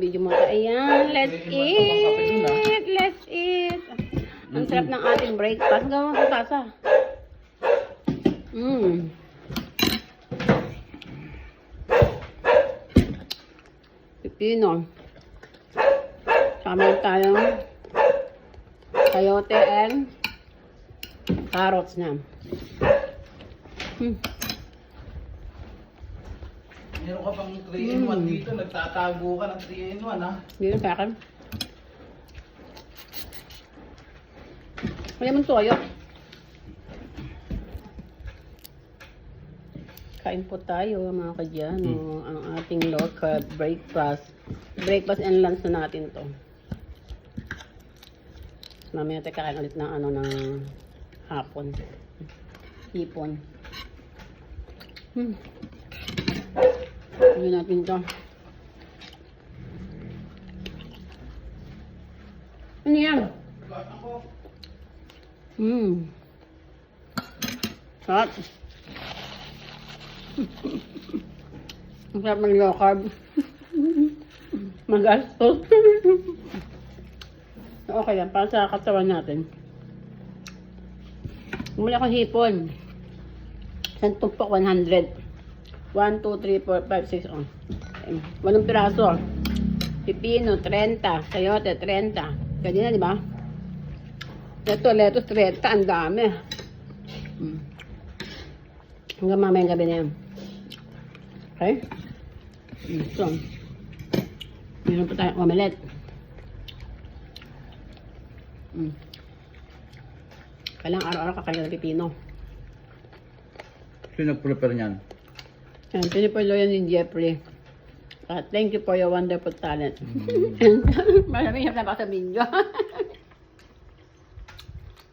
Video mo. Ayan, let's eat. Let's eat. Ang sarap ng ating breakfast. Gawin ko tasa. Pipino. Sama tayong sayote and carrots na. Meron ka pang 3-in-1 dito, nagtatago ka ng 3-in-1 ha? Dito sa akin. Wala mong toyo. Kain po tayo mga kadyan. Ang ating low carb breakfast. Breakfast and lunch na natin to. Mamaya tayo kakain ulit ng ng hapon. Hipon. Gawin natin to. Ano yan? Sarap. Ang sarap ng low carb. Magastos. Okay lang, para sa katawan natin. Mula akong hipon. Isang tumpok 100. 1, 2, 3, 4, 5, 6, 8 piraso. Pipino, 30. Sayote, 30. Ganyan na, di ba? Ito, lettuce, 30. Ang dami. Hanggang mamayang gabi na yan. Okay? So, meron pa tayong omelette. Kailangan araw-araw kakain ng pipino. Sino nag-prepare niyan? And pinipolo yan ni Jeffrey. Thank you for your wonderful talent. Maraming hirap na pa sa video.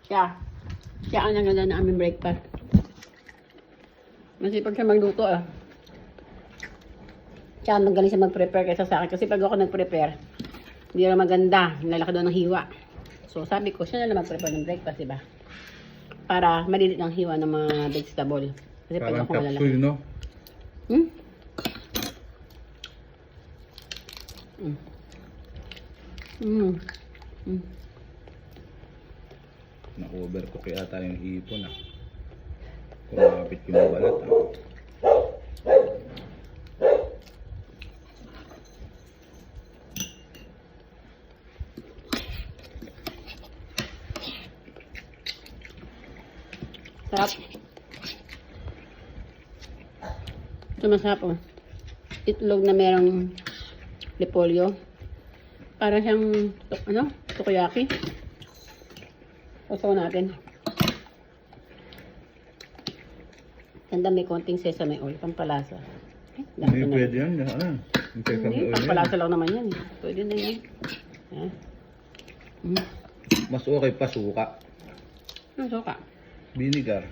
Siya ang nangala na aming breakfast. Masipag siya magluto Siya magaling siya mag-prepare kaysa sa akin. Kasi pag ako nag-prepare, hindi na maganda. Nalaki doon ng hiwa. So sabi ko, siya na lang mag-prepare ng breakfast, diba? Para malilit ang hiwa ng mga vegetable. Kasi pag ako malalaki. Capsule, no? Na-overcook yata yung hipon Kumapit yung balat Sarap. Ito masarap Itlog na merong repolyo. Para siyang, takoyaki. Usaw natin. Ganda may konting sesame oil, pampalasa. Hindi pwede yan. Hindi, pampalasa lang naman yan. Pwede na yan. Mas okay pa suka. Suka. Vinegar.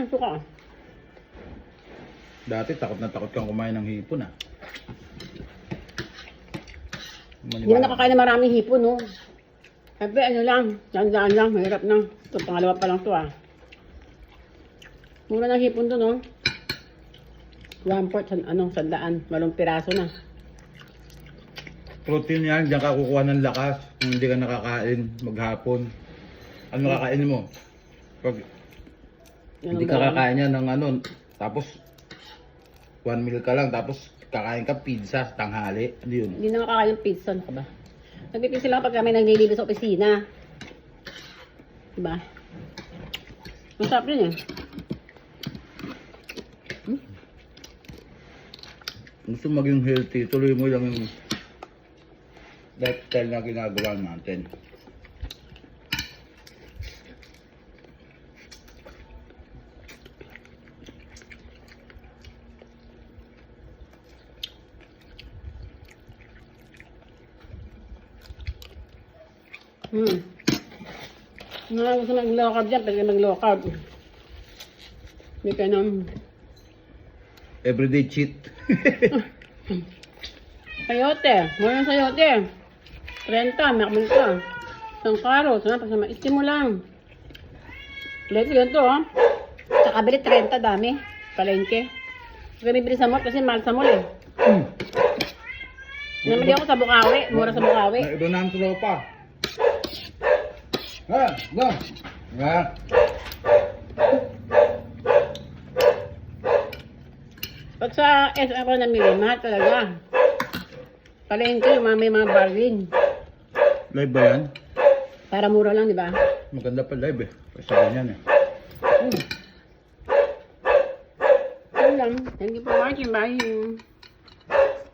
Suka. Dati takot na takot kang kumain ng hipon Hindi na nakakain na maraming hipon, no? Sabi, lang, daan lang, mahirap na. Ito, pangalawa pa lang to, Mura ng hipon to, no? 1/4, 100, 8 piraso na. Protein yan, diyan ka kukuha ng lakas kung hindi ka nakakain maghapon. Ano kakain mo? Pag hindi ka kakain yan ng tapos 1 meal ka lang, tapos kakain ka pizza tanghali. Ano yun? Hindi na makakain ng pizza, ano ka ba? Nagpipisa lang pag kami naglilibre sa opisina. Diba? Masarap rin Gusto maging healthy, tuloy mo lang yung lifestyle na ginagawa natin. Gusto mag-low carb dyan, pwede mag-low carb. Hindi ka nang Everyday cheat. sayote. Muna sayote. 30, makabang ka. Isang carrots, pag-istim mo lang. Plate yun to, Sa kabili, 30, dami. Palengke. Kaya bibili sa mall kasi mahal sa mall, Namili ako sa Bukawi. Mura sa Bukawi. May iba na ang tropa. Ha? Go! Ha? Pag sa SM ako namili, mahal talaga. Palengke, yung may mga bargain. Live ba yan? Para mura lang, di ba? Maganda pa live eh. Kasi ganyan eh. Yun lang. Thank you for watching. Bye.